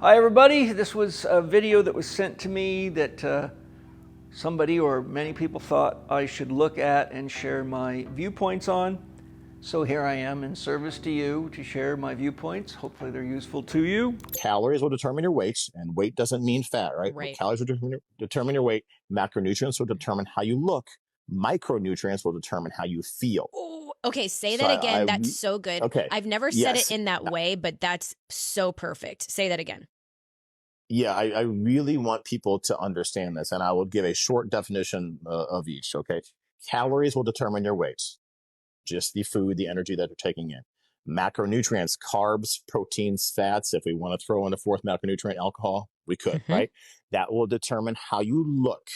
Hi everybody, this was a video that was sent to me that somebody or many people thought I should look at and share my viewpoints on. So here I am in service to you to share my viewpoints. Hopefully they're useful to you. Calories will determine your weight, and weight doesn't mean fat, right? Right. Calories will determine your weight. Macronutrients will determine how you look. Micronutrients will determine how you feel. Oh, okay. Say So that again. That's so good. okay. I've never said it Yes. in that way, but that's so perfect. Say that again. Yeah, I really want people to understand this, and I will give a short definition of each, okay? Calories will determine your weight, just the food, the energy that you're taking in. Macronutrients, carbs, proteins, fats. If we want to throw in a fourth macronutrient, alcohol, we could, right? That will determine how you look.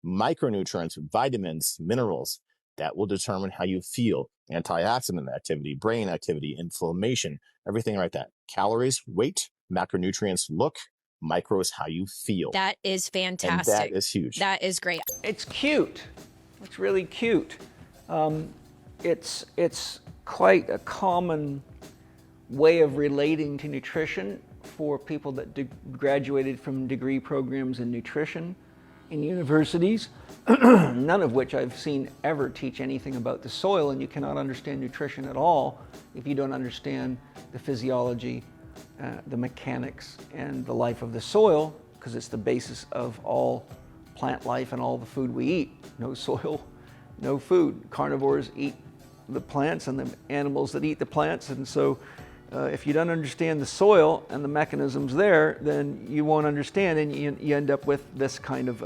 Micronutrients, vitamins, minerals, that will determine how you feel. Antioxidant activity, brain activity, inflammation, everything like that. Calories, weight, macronutrients, look, micros, how you feel. That is fantastic. And that is huge. That is great. It's cute. It's really cute. It's quite a common way of relating to nutrition for people that graduated from degree programs in nutrition in universities, none of which I've seen ever teach anything about the soil, and you cannot understand nutrition at all if you don't understand the physiology, the mechanics, and the life of the soil, because it's the basis of all plant life and all the food we eat. No soil, no food. Carnivores eat the plants and the animals that eat the plants, and so if you don't understand the soil and the mechanisms there, then you won't understand, and you end up with this kind of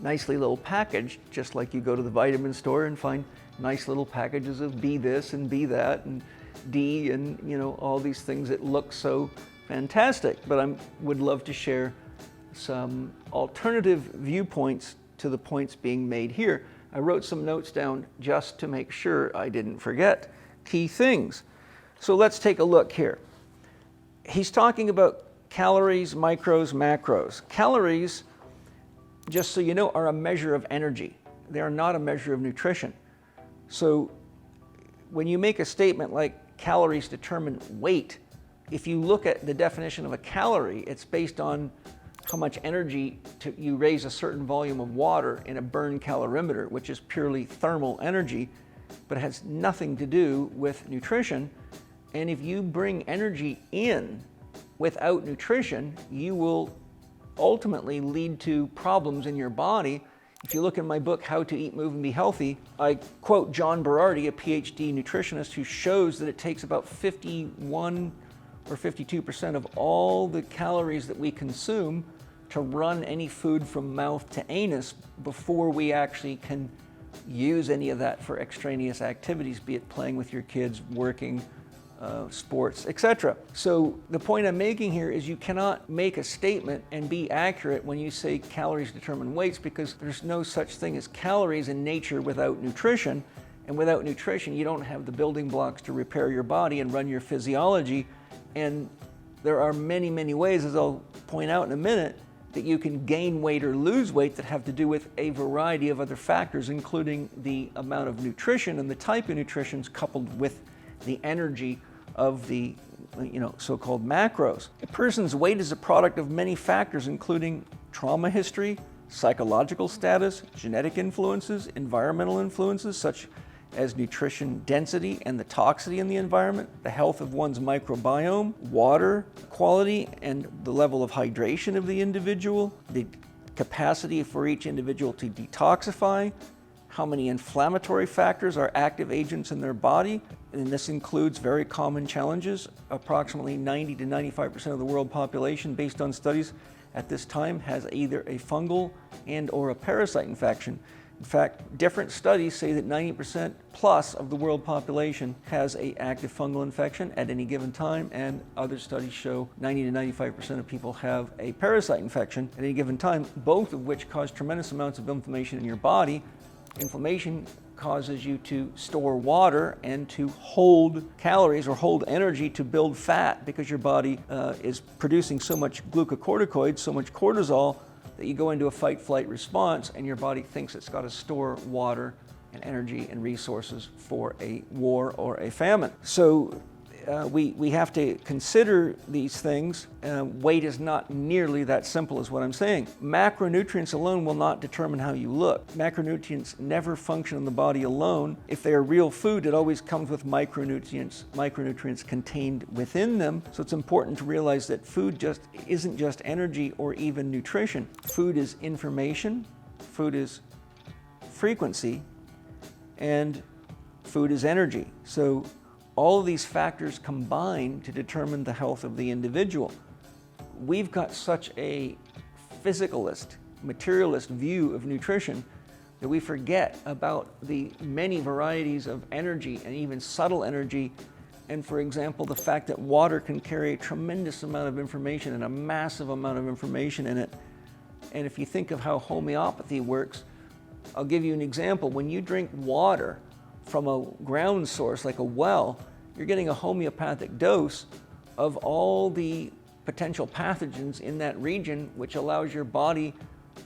nicely little package, just like you go to the vitamin store and find nice little packages of B this and B that and D and all these things that look so fantastic. But I would love to share some alternative viewpoints to the points being made here. I wrote some notes down just to make sure I didn't forget key things. So let's take a look here. He's talking about calories, micros, macros. Calories, just so you know, are a measure of energy. They are not a measure of nutrition. So when you make a statement like calories determine weight, if you look at the definition of a calorie, it's based on how much energy you raise a certain volume of water in a burn calorimeter, which is purely thermal energy, but it has nothing to do with nutrition. And if you bring energy in without nutrition, you will ultimately lead to problems in your body. If you look in my book, How to Eat, Move, and Be Healthy, I quote John Berardi, a PhD nutritionist, who shows that it takes about 51 or 52% of all the calories that we consume to run any food from mouth to anus before we actually can use any of that for extraneous activities, be it playing with your kids, working, sports, etc. So the point I'm making here is you cannot make a statement and be accurate when you say calories determine weights, because there's no such thing as calories in nature without nutrition. And without nutrition, you don't have the building blocks to repair your body and run your physiology. And there are many, many ways, as I'll point out in a minute, that you can gain weight or lose weight that have to do with a variety of other factors, including the amount of nutrition and the type of nutrition coupled with the energy of the so-called macros. A person's weight is a product of many factors, including trauma history, psychological status, genetic influences, environmental influences such as nutrition density and the toxicity in the environment, the health of one's microbiome, water quality and the level of hydration of the individual, the capacity for each individual to detoxify, how many inflammatory factors are active agents in their body, and this includes very common challenges. Approximately 90 to 95% of the world population, based on studies at this time, has either a fungal and or a parasite infection. In fact, different studies say that 90% plus of the world population has an active fungal infection at any given time, and other studies show 90 to 95% of people have a parasite infection at any given time, both of which cause tremendous amounts of inflammation in your body. Inflammation causes you to store water and to hold calories or hold energy to build fat, because your body is producing so much glucocorticoids, so much cortisol, that you go into a fight-flight response and your body thinks it's got to store water and energy and resources for a war or a famine. So we have to consider these things. Weight is not nearly that simple as what I'm saying. Macronutrients alone will not determine how you look. Macronutrients never function in the body alone. If they are real food, it always comes with micronutrients contained within them. So it's important to realize that food just isn't just energy or even nutrition. Food is information, food is frequency, and food is energy. So all of these factors combine to determine the health of the individual. We've got such a physicalist, materialist view of nutrition that we forget about the many varieties of energy and even subtle energy. And for example, the fact that water can carry a tremendous amount of information and a massive amount of information in it. And if you think of how homeopathy works, I'll give you an example. When you drink water from a ground source like a well, you're getting a homeopathic dose of all the potential pathogens in that region, which allows your body,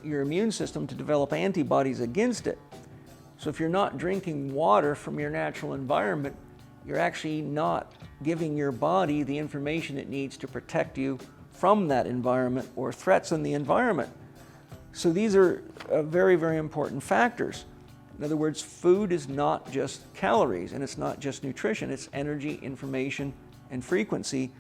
your immune system, to develop antibodies against it. So if you're not drinking water from your natural environment, you're actually not giving your body the information it needs to protect you from that environment or threats in the environment. So these are very, very important factors. In other words, food is not just calories and it's not just nutrition, it's energy, information, and frequency.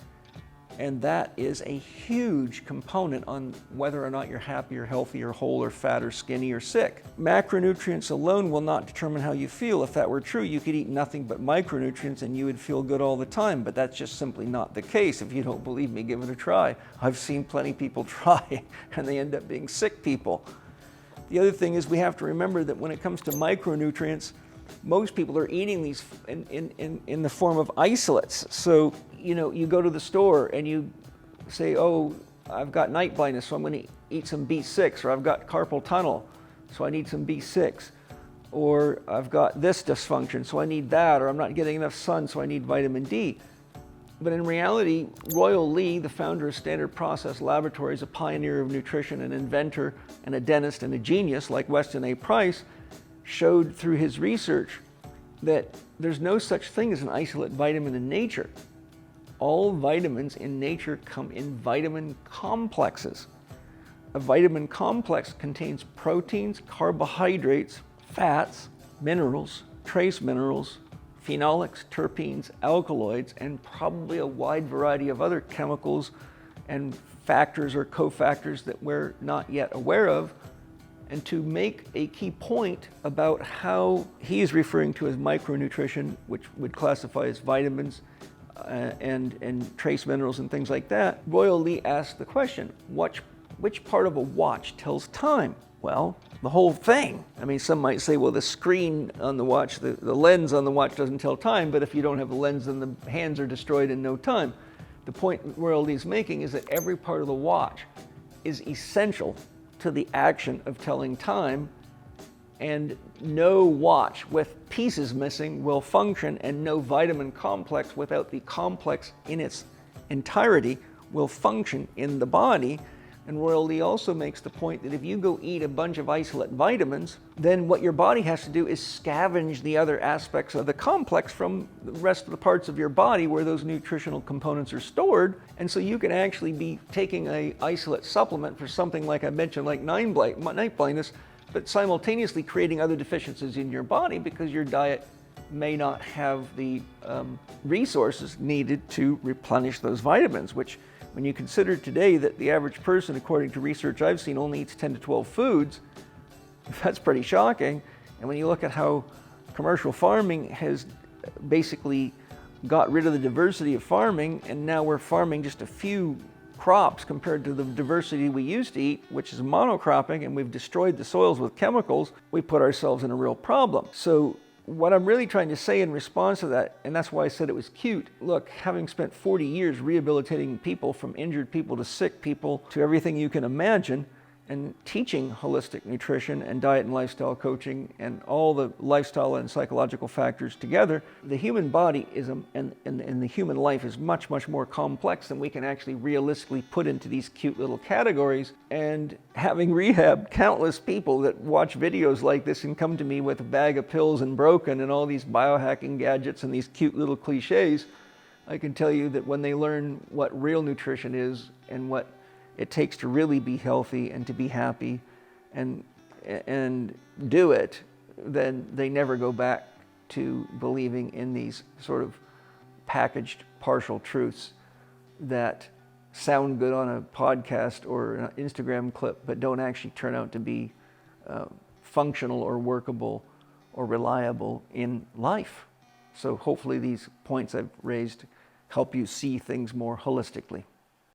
And that is a huge component on whether or not you're happy or healthy or whole or fat or skinny or sick. Macronutrients alone will not determine how you feel. If that were true, you could eat nothing but micronutrients and you would feel good all the time, but that's just simply not the case. If you don't believe me, give it a try. I've seen plenty of people try and they end up being sick people. The other thing is we have to remember that when it comes to micronutrients, most people are eating these in the form of isolates. So, you go to the store and you say, oh, I've got night blindness, so I'm going to eat some B6, or I've got carpal tunnel, so I need some B6, or I've got this dysfunction, so I need that, or I'm not getting enough sun, so I need vitamin D. But in reality, Royal Lee, the founder of Standard Process Laboratories, a pioneer of nutrition, an inventor, and a dentist, and a genius like Weston A. Price, showed through his research that there's no such thing as an isolate vitamin in nature. All vitamins in nature come in vitamin complexes. A vitamin complex contains proteins, carbohydrates, fats, minerals, trace minerals, phenolics, terpenes, alkaloids, and probably a wide variety of other chemicals and factors or cofactors that we're not yet aware of. And to make a key point about how he is referring to as micronutrition, which would classify as vitamins and trace minerals and things like that, Royal Lee asked the question, which part of a watch tells time? Well, the whole thing. I mean, some might say, well, the screen on the watch, the lens on the watch doesn't tell time, but if you don't have a lens, then the hands are destroyed in no time. The point Royal Lee's making is that every part of the watch is essential to the action of telling time, and no watch with pieces missing will function, and no vitamin complex without the complex in its entirety will function in the body. And Royal Lee also makes the point that if you go eat a bunch of isolate vitamins, then what your body has to do is scavenge the other aspects of the complex from the rest of the parts of your body where those nutritional components are stored. And so you can actually be taking an isolate supplement for something like I mentioned, like night blindness, but simultaneously creating other deficiencies in your body because your diet may not have the resources needed to replenish those vitamins, which when you consider today that the average person, according to research I've seen, only eats 10 to 12 foods, that's pretty shocking. And when you look at how commercial farming has basically got rid of the diversity of farming, and now we're farming just a few crops compared to the diversity we used to eat, which is monocropping, and we've destroyed the soils with chemicals, we put ourselves in a real problem. So what I'm really trying to say in response to that, and that's why I said it was cute, look, having spent 40 years rehabilitating people, from injured people to sick people to everything you can imagine, and teaching holistic nutrition and diet and lifestyle coaching and all the lifestyle and psychological factors together, the human body and the human life is much, much more complex than we can actually realistically put into these cute little categories. And having rehabbed countless people that watch videos like this and come to me with a bag of pills and broken and all these biohacking gadgets and these cute little cliches, I can tell you that when they learn what real nutrition is and what it takes to really be healthy and to be happy and do it, then they never go back to believing in these sort of packaged partial truths that sound good on a podcast or an Instagram clip, but don't actually turn out to be functional or workable or reliable in life. So hopefully these points I've raised help you see things more holistically.